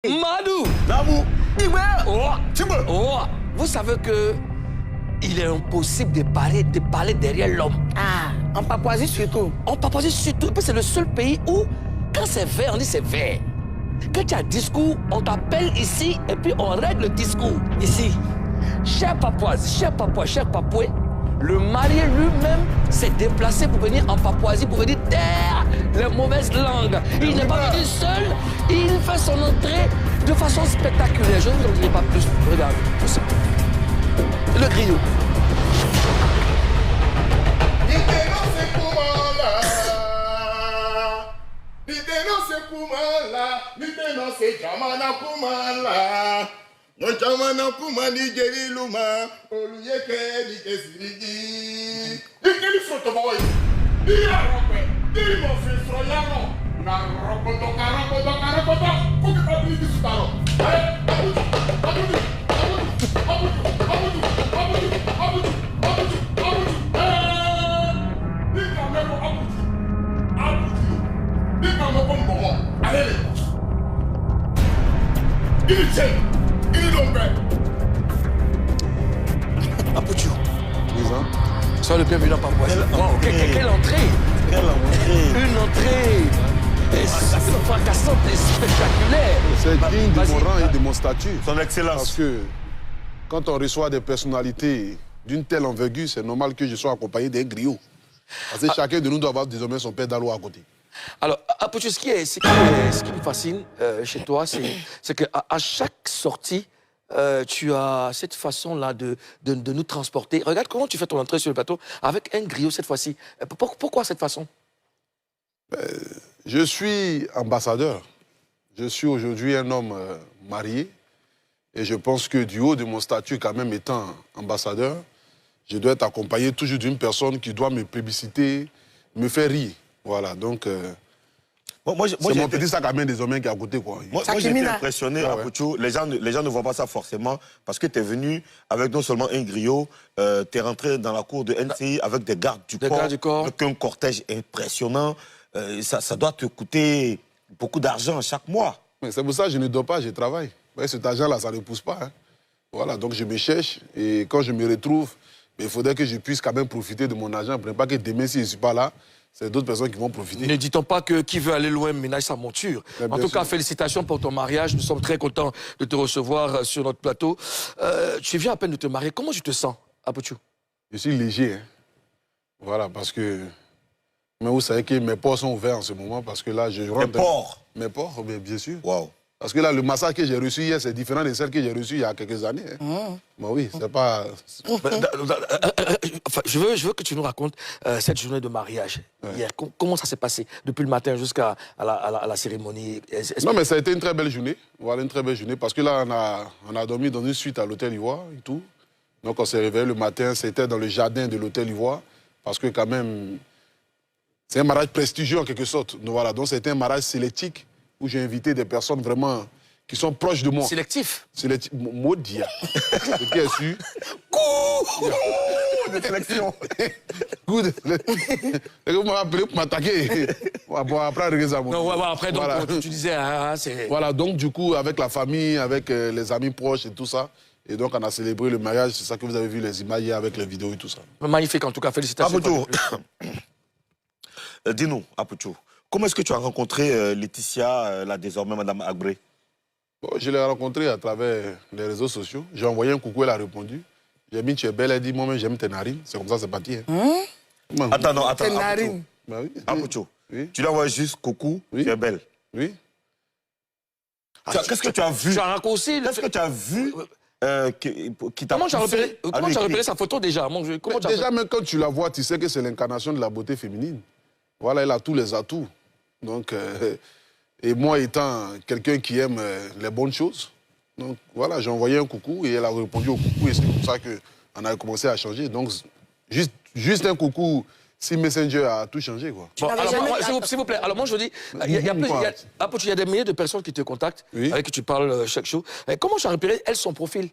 Madou! Oh, vous savez que il est impossible de parler derrière l'homme. Ah, en Papouasie surtout. En Papouasie surtout, c'est le seul pays où, quand c'est vert, on dit c'est vert. Quand tu as un discours, on t'appelle ici et puis on règle le discours. Ici, cher Papouasie, cher Papouais, cher Papouais, le marié lui-même s'est déplacé pour venir en Papouasie, pour venir taire les mauvaises langues. Il n'est pas venu seul, il fait son entrée de façon spectaculaire. Je ne vous en dirai pas plus. Regarde, tout ça. Le griot. Apouchou. Sois le bienvenu en Papouasie. Wow, quelle entrée! Quelle entrée! Une entrée fracassante et spectaculaire. C'est digne de mon rang et de mon statut. Son Excellence. Parce que quand on reçoit des personnalités d'une telle envergure, c'est normal que je sois accompagné d'un griot. Parce que chacun de nous doit avoir désormais son père d'Alo à côté. Alors, Apouchou, ce qui me fascine chez toi, c'est qu'à chaque sortie, tu as cette façon-là de nous transporter. Regarde comment tu fais ton entrée sur le plateau avec un griot cette fois-ci. Pourquoi cette façon? Je suis ambassadeur. Je suis aujourd'hui un homme marié. Et je pense que du haut de mon statut, quand même étant ambassadeur, je dois être accompagné toujours d'une personne qui doit me plébisciter, me faire rire. Voilà, donc... c'est mon petit sac à main désormais qui est à côté, quoi. Moi j'ai été impressionné, Apouchou. Les gens ne voient pas ça forcément, parce que tu es venu avec non seulement un griot, tu es rentré dans la cour de NCI avec des gardes du corps, avec un cortège impressionnant. Ça doit te coûter beaucoup d'argent chaque mois. C'est pour ça que je ne dors pas, je travaille. Ouais, cet argent-là, ça ne pousse pas. Hein. Voilà, donc je me cherche, et quand je me retrouve, il faudrait que je puisse quand même profiter de mon argent. Pas que demain, si je ne suis pas là, c'est d'autres personnes qui vont profiter. Ne dit-on pas que qui veut aller loin ménage sa monture. En tout cas, félicitations pour ton mariage. Nous sommes très contents de te recevoir sur notre plateau. Tu viens à peine de te marier. Comment tu te sens, Apouchou? Je suis léger. Hein. Voilà, parce que... Mais vous savez que mes ports sont ouverts en ce moment, parce que là, je rentre... Mes ports? Mes ports, bien sûr. Waouh. Parce que là, le massage que j'ai reçu hier, c'est différent de celle que j'ai reçue il y a quelques années. Hein. Bah oui, c'est pas... Je veux que tu nous racontes cette journée de mariage hier. Comment ça s'est passé depuis le matin jusqu'à la cérémonie? Non, mais ça a été une très belle journée. Voilà, une très belle journée. Parce que là, on a dormi dans une suite à l'hôtel Ivoire et tout. Donc on s'est réveillé le matin, c'était dans le jardin de l'hôtel Ivoire. Parce que quand même, c'est un mariage prestigieux en quelque sorte. Donc voilà, donc c'était un mariage sélectif où j'ai invité des personnes vraiment qui sont proches de moi. Sélectif? Sélectif. Maudit. C'est qui est sûr. De sélection. Good. Vous m'avez appelé pour m'attaquer. Bon, après, regardez ça. Non, après, donc, voilà. Tu disais, c'est... Voilà, donc du coup, avec la famille, avec les amis proches et tout ça, et donc on a célébré le mariage, c'est ça que vous avez vu les images hier avec les vidéos et tout ça. Magnifique, en tout cas, félicitations. Apouchou, dis-nous, Apouchou, comment est-ce que tu as rencontré Laetitia, là désormais, Madame Agbré? Bon, je l'ai rencontrée à travers les réseaux sociaux. J'ai envoyé un coucou, elle a répondu. J'ai dit, tu es belle, elle dit, moi-même j'aime tes narines. C'est comme ça, c'est parti. Hein. Attends. Tes narines. Bah oui. Apouchou, oui. Tu lui envoies juste coucou, oui. Tu es belle. Oui. Qu'est-ce que tu as vu? Tu as raccourci. Qu'est-ce que tu as vu qui t'a Comment tu as repéré sa photo déjà? Déjà, même quand tu la vois, tu sais que c'est l'incarnation de la beauté féminine. Voilà, elle a tous les atouts. Donc, et moi étant quelqu'un qui aime les bonnes choses, donc voilà, j'ai envoyé un coucou et elle a répondu au coucou et c'est comme ça qu'on a commencé à changer. Donc, juste un coucou, si Messenger a tout changé, quoi. Bon, alors, s'il vous plaît, alors moi je dis, il y a des milliers de personnes qui te contactent, avec qui tu parles chaque jour. Comment tu as repéré, elle, son profil?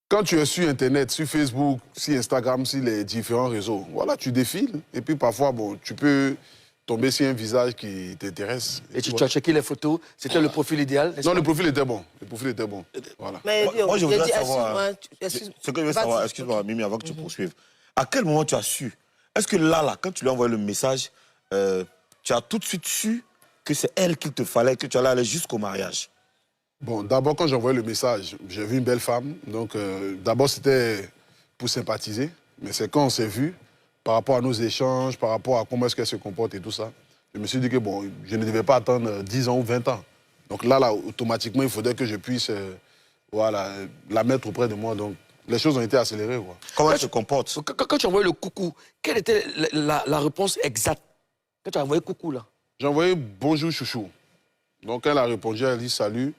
Quand tu es sur Internet, sur Facebook, sur Instagram, sur les différents réseaux, voilà, tu défiles. Et puis parfois, bon, tu peux tomber sur un visage qui t'intéresse. Et tu as checké les photos, c'était le profil idéal? Non, le profil était bon. Le profil était bon. Voilà. Mais moi, je voudrais savoir... Ce que je veux savoir, excuse-moi, Mimi, avant que tu poursuives. À quel moment tu as su? Est-ce que là, quand tu lui as envoyé le message, tu as tout de suite su que c'est elle qu'il te fallait, que tu allais aller jusqu'au mariage? Bon, d'abord, quand j'ai envoyé le message, j'ai vu une belle femme. Donc, d'abord, c'était pour sympathiser. Mais c'est quand on s'est vu, par rapport à nos échanges, par rapport à comment est-ce qu'elle se comporte et tout ça, je me suis dit que, bon, je ne devais pas attendre 10 ans ou 20 ans. Donc là, automatiquement, il faudrait que je puisse voilà, la mettre auprès de moi. Donc, les choses ont été accélérées. Quoi. Comment elle se comporte? Quand tu as envoyé le coucou, quelle était la réponse exacte? Quand tu as envoyé coucou, là? J'ai envoyé bonjour chouchou. Donc elle a répondu, elle dit salut,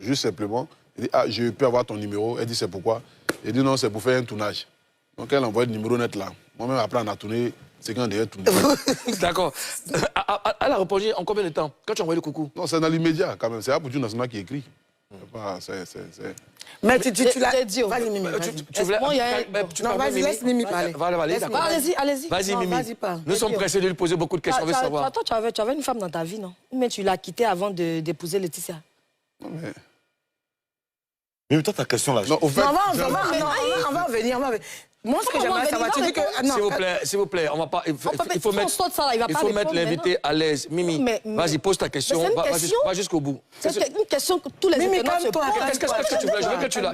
juste simplement. Elle dit, ah, je peux avoir ton numéro. Elle dit, c'est pourquoi? Elle dit, non, c'est pour faire un tournage. Donc elle envoie le numéro net là. Moi-même, après, on a tourné, c'est quand on devait tourner. D'accord. Elle a répondu en combien de temps? Quand tu as envoyé le coucou? Non, c'est dans l'immédiat quand même. C'est Apouchou Nassima qui écrit. Mais tu l'as dit. Vas-y, Mimi. Non, vas-y, laisse Mimi parler. Allez-y. Vas-y, Mimi. Nous sommes pressés de lui poser beaucoup de questions. On veut savoir. Toi, tu avais une femme dans ta vie, non? Mais tu l'as quittée avant d'épouser Laetitia. Non, mais... Mais toi, ta question là... Non, au fait, on va venir. Moi, ce que j'aimerais savoir, tu dis que... S'il vous plaît, on va pas... Il faut mettre l'invité à l'aise. Mimi, vas-y, pose ta question. Va jusqu'au bout. C'est une question que tous les internautes se posent. Qu'est-ce que tu veux? Je veux que tu la...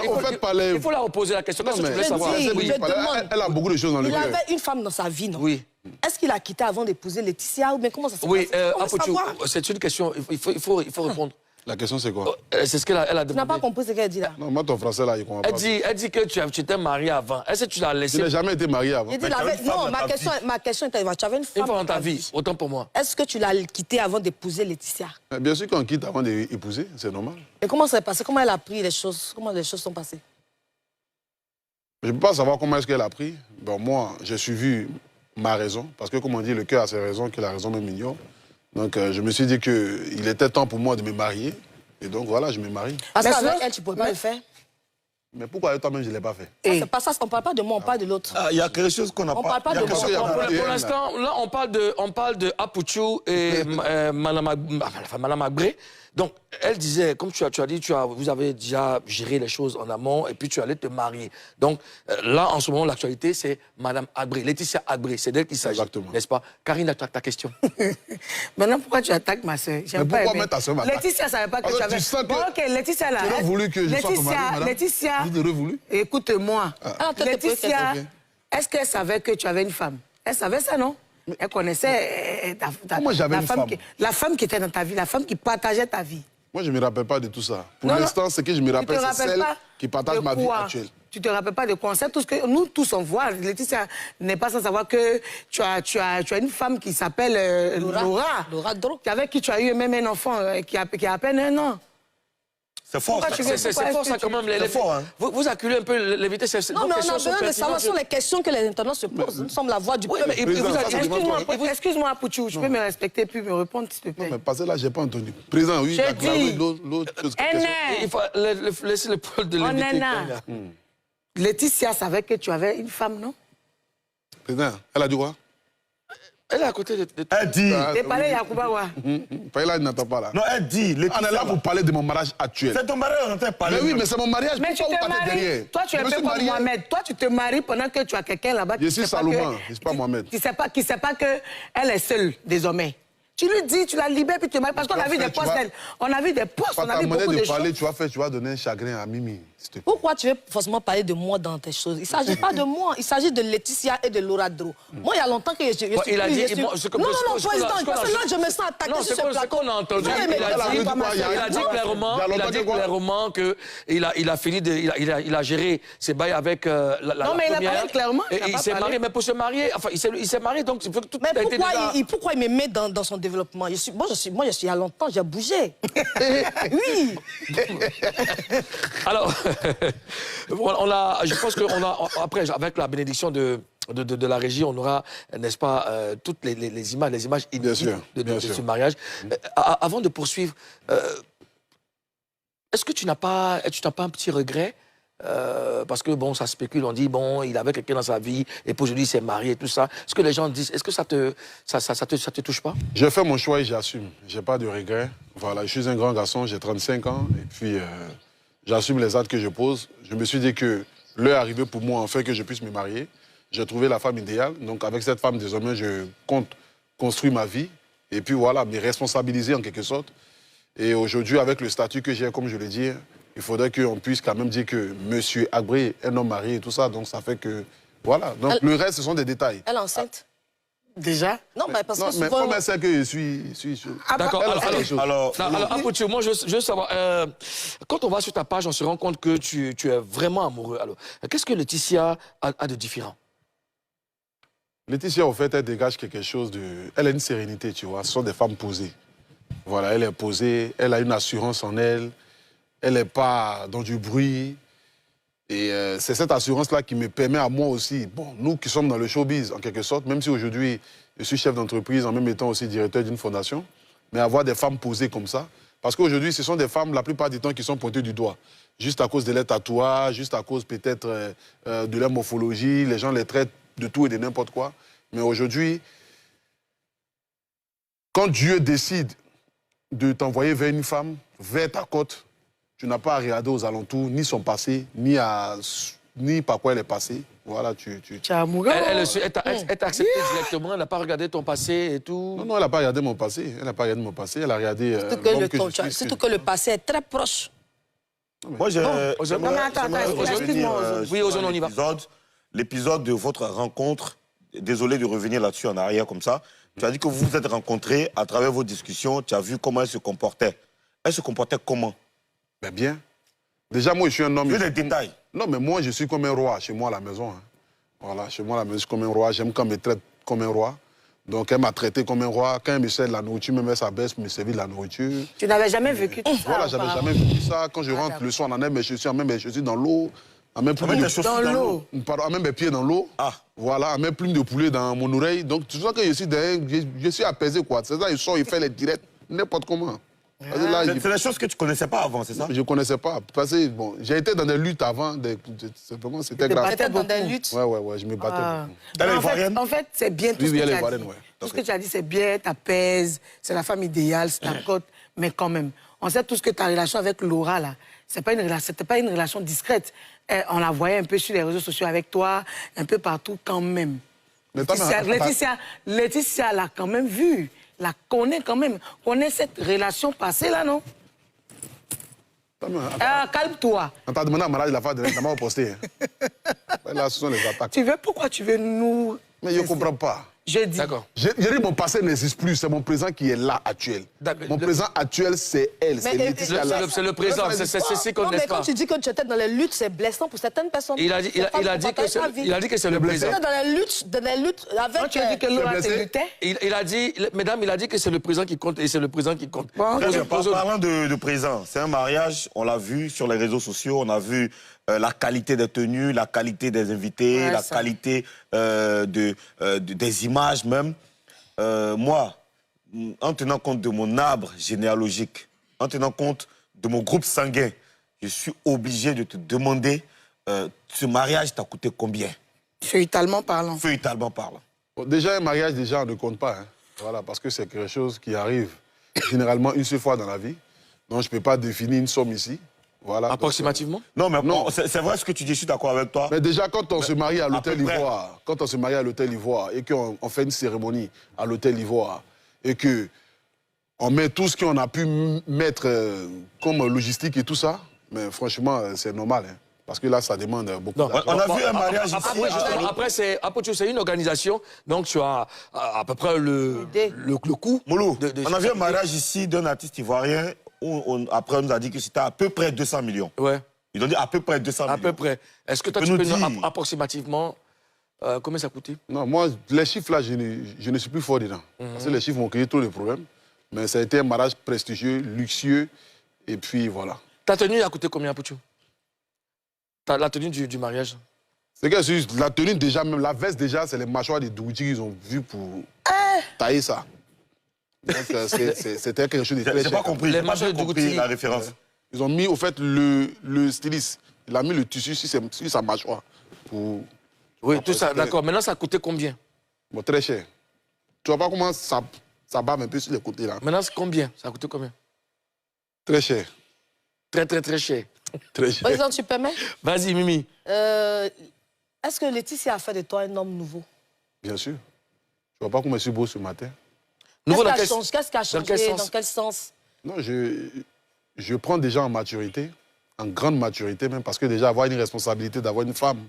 Il faut la reposer la question. Qu'est-ce que tu voulais savoir? Elle a beaucoup de choses dans le cœur. Il avait une femme dans sa vie, non? Oui. Est-ce qu'il a quitté avant d'épouser Laetitia ou bien comment ça se passe? Oui, Apouchou, c'est une question. Il faut répondre. La question, c'est quoi? C'est ce qu'elle a demandé. Tu n'as pas compris ce qu'elle dit là? Non, moi, ton français, là, il comprend pas. Elle dit que tu étais marié avant. Est-ce que tu l'as laissé? Je n'ai jamais été marié avant. Non, ma question était, tu avais une femme dans ta vie, autant pour moi. Est-ce que tu l'as quittée avant d'épouser Laetitia? Bien sûr qu'on quitte avant d'épouser, c'est normal. Et comment ça s'est passé? Comment elle a pris les choses? Comment les choses sont passées? Je ne peux pas savoir comment est-ce qu'elle a pris. Bon, moi, j'ai suivi ma raison, parce que, comme on dit, le cœur a ses raisons, que la raison même ignore. Donc, je me suis dit qu'il était temps pour moi de me marier. Et donc, voilà, je me marie. Parce qu'avec elle, tu ne pouvais pas le faire. Mais pourquoi toi-même, je ne l'ai pas fait? C'est pas ça, on ne parle pas de moi, on parle de l'autre. Il y a quelque chose qu'on n'a pas... On ne parle pas de moi. Pour l'instant, là, on parle de Apouchou et Madame Agré. Donc, elle disait, comme tu as dit, vous avez déjà géré les choses en amont et puis tu allais te marier. Donc, là, en ce moment, l'actualité, c'est Madame Agré, Laetitia Agré. C'est d'elle qu'il s'agit, n'est-ce pas? Karine, attaque ta question. Maintenant, pourquoi tu attaques ma soeur? Mais pourquoi mettre ta soeur m'attaque? Laetitia ne savait pas que tu avais... Bon, ok, Laetitia, là... Tu aurais voulu que je sois ton mari, madame? Laetitia... Vous aurez voulu? Écoute-moi. Laetitia, est-ce qu'elle savait que tu avais une femme? Elle savait ça, non? Elle connaissait la femme qui était dans ta vie, la femme qui partageait ta vie. Moi, je ne me rappelle pas de tout ça. Pour l'instant, ce que je me rappelle, c'est celle qui partage ma vie actuelle. Tu te rappelles pas de quoi? On sait tout ce que nous tous on voit. Laetitia n'est pas sans savoir que tu as une femme qui s'appelle Laura. Laura Dro. Avec qui tu as eu même un enfant qui a à peine 1 an. C'est fort, c'est fort ça quand même. C'est fort, hein. Vous acculez un peu l'invité. Non, mais on a besoin de savoir sur les questions que les internautes se posent. Nous sommes la voix du peuple. Excuse-moi, Apouchou, je peux me respecter puis me répondre, s'il te plaît. Non, mais parce que là, je n'ai pas entendu. Président, oui, l'autre chose. Il faut laisser le pôle de l'invité. Laetitia savait que tu avais une femme, non? Président, elle a dit quoi? Elle est à côté de... Elle dit... T'es parlé, Yacouba, ouais. Païla, il n'entend pas là. Non, elle dit... On est là pour parler de mon mariage actuel. C'est ton mariage, on entend parler. Mais oui, mais c'est mon mariage. Mais tu te maries. Toi, tu es un peu comme Mohamed. Toi, tu te maries pendant que tu as quelqu'un là-bas. Je suis Salomon, je ne suis pas Mohamed. Qui ne sait pas qu'elle est seule, désormais. Tu lui dis, tu la libères, puis tu te maries. Parce qu'on a vu des postes d'elle. On a vu des postes, on a vu beaucoup de choses. Tu vas donner un chagrin à Mimi. Pourquoi tu veux forcément parler de moi dans tes choses? Il ne s'agit pas de moi, il s'agit de Laetitia et de Laura Dro. Moi, il y a longtemps que je suis... Il a dit... Non, président, parce que là, je me sens attaqué sur ce plateau. Non, c'est qu'on a entendu. Il a dit clairement qu'il a fini de... Il a géré ses bails avec la première. Non, mais il a parlé clairement. Il s'est marié, mais pour se marier... Enfin, il s'est marié, donc... Mais pourquoi il me met dans son développement? Moi, je suis il y a longtemps, j'ai bougé. Oui. Alors... je pense qu'après, avec la bénédiction de la régie, on aura, n'est-ce pas, toutes les images inédites de ce mariage. Avant de poursuivre, est-ce que tu n'as pas un petit regret parce que, bon, ça spécule, on dit, bon, il avait quelqu'un dans sa vie, et puis aujourd'hui, il s'est marié et tout ça. Ce que les gens disent, est-ce que ça te touche pas? J'ai fait mon choix et j'assume. J'ai pas de regrets. Voilà, je suis un grand garçon, j'ai 35 ans, et puis j'assume les actes que je pose. Je me suis dit que l'heure est arrivée pour moi, enfin, que je puisse me marier. J'ai trouvé la femme idéale, donc avec cette femme, désormais, je compte construire ma vie, et puis voilà, me responsabiliser en quelque sorte. Et aujourd'hui, avec le statut que j'ai, comme je le dis, il faudrait qu'on puisse quand même dire que M. Agbri est un homme marié et tout ça. Donc ça fait que... Voilà. Donc le reste, ce sont des détails. Elle est enceinte? Déjà? Non, mais parce que souvent... Mais comme elle sait que je suis... D'accord. Alors, Apothio, moi, je veux savoir... quand on va sur ta page, on se rend compte que tu es vraiment amoureux. Alors, qu'est-ce que Laetitia a de différent? Laetitia, au fait, elle dégage quelque chose de... Elle a une sérénité, tu vois. Ce sont des femmes posées. Voilà, elle est posée, elle a une assurance en elle. Elle n'est pas dans du bruit. Et c'est cette assurance-là qui me permet à moi aussi, bon, nous qui sommes dans le showbiz, en quelque sorte, même si aujourd'hui, je suis chef d'entreprise, en même étant aussi directeur d'une fondation, mais avoir des femmes posées comme ça, parce qu'aujourd'hui, ce sont des femmes, la plupart du temps, qui sont pointées du doigt. Juste à cause de leurs tatouages, juste à cause peut-être de leur morphologie, les gens les traitent de tout et de n'importe quoi. Mais aujourd'hui, quand Dieu décide de t'envoyer vers une femme, vers ta côte, tu n'as pas à regarder aux alentours, ni son passé, ni par quoi elle est passée. Voilà, tu es amoureux. Elle t'a accepté directement, elle n'a pas regardé ton passé et tout? Non, elle n'a pas regardé mon passé. Elle n'a pas regardé mon passé, elle a regardé surtout que le passé est très proche. Moi, j'aimerais oui, Ozone, on y va. L'épisode de votre rencontre, désolé de revenir là-dessus en arrière comme ça, tu as dit que vous vous êtes rencontrés à travers vos discussions, tu as vu comment elle se comportait. Elle se comportait comment? Ben bien. Déjà, moi, je suis un homme... Tu veux des détails? Non, mais moi, je suis comme un roi chez moi à la maison. Hein. Voilà, chez moi à la maison, je suis comme un roi. J'aime quand on me traite comme un roi. Donc, elle m'a traité comme un roi. Quand elle me sert de la nourriture, me met sa baisse, me servir de la nourriture. Tu n'avais jamais vécu tout ça? Voilà, j'avais jamais vécu ça. Quand je rentre le soir, on enlève mes chaussures, on met mes chaussures dans l'eau. On met plume de dans l'eau. On met mes pieds dans l'eau. Ah. Voilà, on met plume de poulet dans mon oreille. Donc, tu vois que je suis apaisé, quoi. C'est ça, il sort, il fait les directs, n'importe comment. C'est des choses que tu ne connaissais pas avant, c'est ça? Je ne connaissais pas. Parce que bon, j'ai été dans des luttes avant. C'était grave. Tu étais dans des luttes? Ouais, je me battais. En fait, c'est bien tout ce que tu as dit. Ouais. Tout ce que tu as dit, c'est bien, t'apaises, c'est la femme idéale, c'est ta côte. Mais quand même, on sait tous que ta relation avec Laura, là, c'était pas une relation discrète. On la voyait un peu sur les réseaux sociaux avec toi, un peu partout quand même. Laetitia l'a quand même vu. La connaît quand même. Connaît cette relation passée, là, non? Calme-toi. On t'a demandé à Malade de la faire, de m'a posté. Là, ce sont les attaques. Pourquoi tu veux nous... Mais je ne comprends pas. Je dis. D'accord. Je dis mon passé n'existe plus, c'est mon présent qui est là, actuel. Mon présent actuel, c'est elle, c'est Laetitia. C'est le présent, c'est ce qu'on n'est pas. Mais quand tu dis que tu étais dans les luttes, c'est blessant pour certaines personnes. Il a dit que c'est le présent. Dans les luttes avec... Quand tu as dit que Laura te luttait? Il a dit, mesdames, il a dit que c'est le présent qui compte et c'est le présent qui compte. Parlant de présent, c'est un mariage, on l'a vu sur les réseaux sociaux, on a vu la qualité des tenues, la qualité des invités, la qualité des images même. Moi, en tenant compte de mon arbre généalogique, en tenant compte de mon groupe sanguin, je suis obligé de te demander, ce mariage t'a coûté combien? Feuilletalement parlant. Feuilletalement parlant. Bon, déjà, un mariage, déjà, on ne compte pas. Hein. Voilà, parce que c'est quelque chose qui arrive généralement une seule fois dans la vie. Donc, je ne peux pas définir une somme ici. Voilà, approximativement? Non, mais non. C'est vrai ce que tu dis, je suis d'accord avec toi. Mais déjà, quand on se marie à l'hôtel Ivoire, et qu'on fait une cérémonie à l'hôtel Ivoire, et qu'on met tout ce qu'on a pu mettre comme logistique et tout ça, mais franchement, c'est normal. Hein, parce que là, ça demande beaucoup d'argent. On a vu un mariage ici. Après, c'est une organisation, donc tu as à peu près le coût. Moulou, on a vu un mariage ici d'un artiste ivoirien. Après, on nous a dit que c'était à peu près 200 millions. Ouais. Ils ont dit à peu près 200 millions. À peu près. Est-ce que toi, tu peux nous dire approximativement combien ça a coûté? Non, moi, les chiffres là, je ne suis plus fort dedans. Parce que les chiffres m'ont créé tous les problèmes. Mais ça a été un mariage prestigieux, luxueux, et puis voilà. Ta tenue a coûté combien, Apothio? La tenue du mariage? C'est que la tenue déjà, même la veste déjà, c'est les mâchoires des Douji qu'ils ont vu pour tailler ça. Donc c'était quelque chose de très cher. J'ai pas compris, la référence. Ils ont mis au fait le styliste Il a mis le tissu sur sa mâchoire. Oui, tout ça, d'accord. Maintenant, ça a coûté combien? Bon, très cher. Tu vois pas comment ça bave un peu sur les côtés, là. Maintenant, c'est combien? Ça a coûté combien? Très cher. Très, très, très cher. Très cher. Président, tu permets? Vas-y, Mimi. Est-ce que Laetitia a fait de toi un homme nouveau? Bien sûr. Tu vois pas comment je suis beau ce matin? Nouveau Qu'est-ce qui a changé? Dans quel sens? Non, je prends déjà en maturité, en grande maturité même, parce que déjà avoir une responsabilité d'avoir une femme,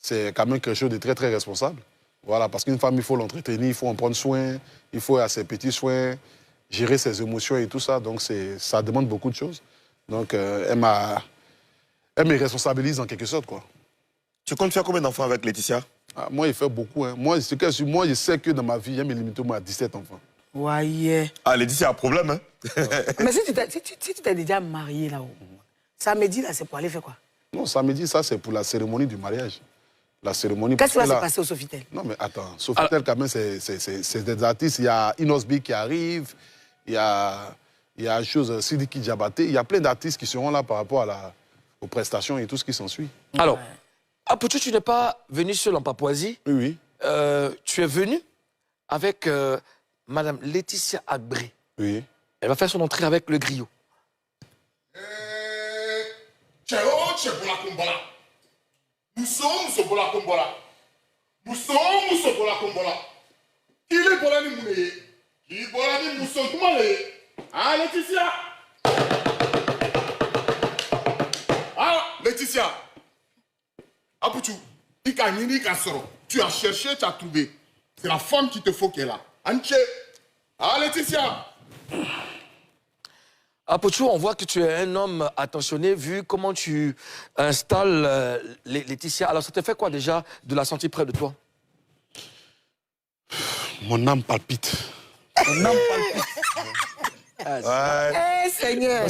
c'est quand même quelque chose de très, très responsable. Voilà, parce qu'une femme, il faut l'entretenir, il faut en prendre soin, il faut à ses petits soins, gérer ses émotions et tout ça. Donc, ça demande beaucoup de choses. Donc, elle me responsabilise en quelque sorte, quoi. Tu comptes faire combien d'enfants avec Laetitia? Moi, il fait beaucoup. Hein. Moi, je sais que dans ma vie, j'ai me limité à 17 enfants. Ouais. Ah, Laetitia a un problème, hein? Mais si tu t'es déjà marié là-haut, samedi, là, c'est pour aller faire quoi? Non, samedi, ça, c'est pour la cérémonie du mariage. La cérémonie. Qu'est-ce qui va se passer au Sofitel? Non, mais attends, Sofitel, quand même, c'est des artistes. Il y a Inosbi qui arrive, il y a Sidiki Diabaté, il y a plein d'artistes qui seront là par rapport aux prestations et tout ce qui s'ensuit. Alors, Apouchou, tu n'es pas venu seul en Papouasie. Oui. Tu es venu avec Madame Laetitia Agbré. Oui. Elle va faire son entrée avec le griot. Nous sommes pour la Kombola. Nous sommes pour la Kombola. Qui est pour la Nimoune? Qui est pour la Nimoune? Comment est? Ah, Laetitia! Ah, Laetitia! Apouchou, tu as cherché, tu as trouvé. C'est la femme qui te faut qu'elle a. Anche! Ah, Laetitia! Apouchou, on voit que tu es un homme attentionné, vu comment tu installes Laetitia. Alors, ça te fait quoi déjà de la sentir près de toi? Mon âme palpite. Mon âme palpite. Eh, Seigneur,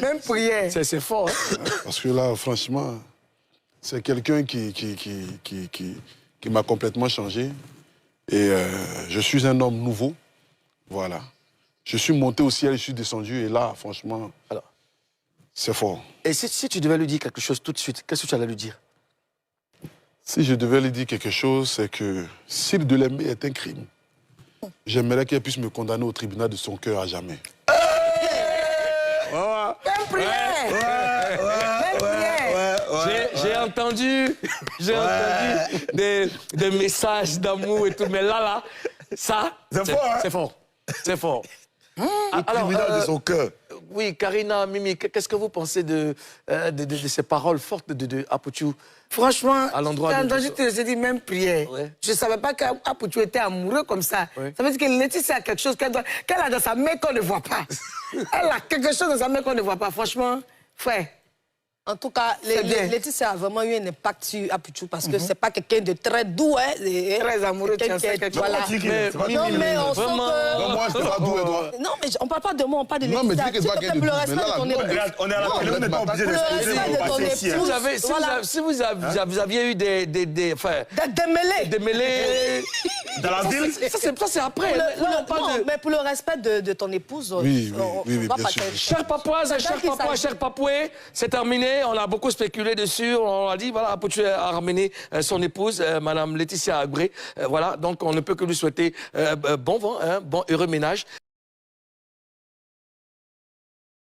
même prière. C'est fort, hein? Parce que là, franchement, c'est quelqu'un qui m'a complètement changé. Et je suis un homme nouveau. Voilà. Je suis monté au ciel, je suis descendu, et là, franchement, c'est fort. Et si tu devais lui dire quelque chose tout de suite, qu'est-ce que tu allais lui dire? Si je devais lui dire quelque chose, c'est que s'il de l'aimer est un crime, j'aimerais qu'elle puisse me condamner au tribunal de son cœur à jamais. Même prière. J'ai entendu des messages d'amour et tout, mais là, ça, c'est fort. C'est fort. Au tribunal de son cœur. Oui, Karina, Mimi, qu'est-ce que vous pensez de ces paroles fortes de Apouchou? Franchement, à l'endroit je te dis même prière. Ouais. Je ne savais pas qu'Apouchou était amoureux comme ça. Ouais. Ça veut dire que Laetitia a quelque chose qu'elle a dans sa main qu'on ne voit pas. Elle a quelque chose dans sa main qu'on ne voit pas. Franchement, frère. En tout cas, Laetitia a vraiment eu un impact sur Apouchou parce que c'est pas quelqu'un de très doux, hein. Très amoureux, tu sais quelque chose. Voilà. Non, mais on sent que... Moi, je ne sais pas d'où elle doit. Non, mais on parle pas de moi, on parle de Non, mais Laetitia. dis que c'est pas Pour le respect de ton épouse. On est à la télé, on n'est pas obligé d'exposer respect pour de passer ton ici. épouse. Si vous aviez eu des mêlés Dans la ville? ça c'est après. Là, on parle de... Mais pour le respect de ton épouse, Oui, on bien va sûr. pas... Chers Papouaises, chers Papouais, chers Papouais, c'est terminé. On a beaucoup spéculé dessus. On a dit, voilà, Apouchou a ramené son épouse, Madame Laetitia Agbré. Voilà, donc on ne peut que lui souhaiter bon vent, bon heureux ménage.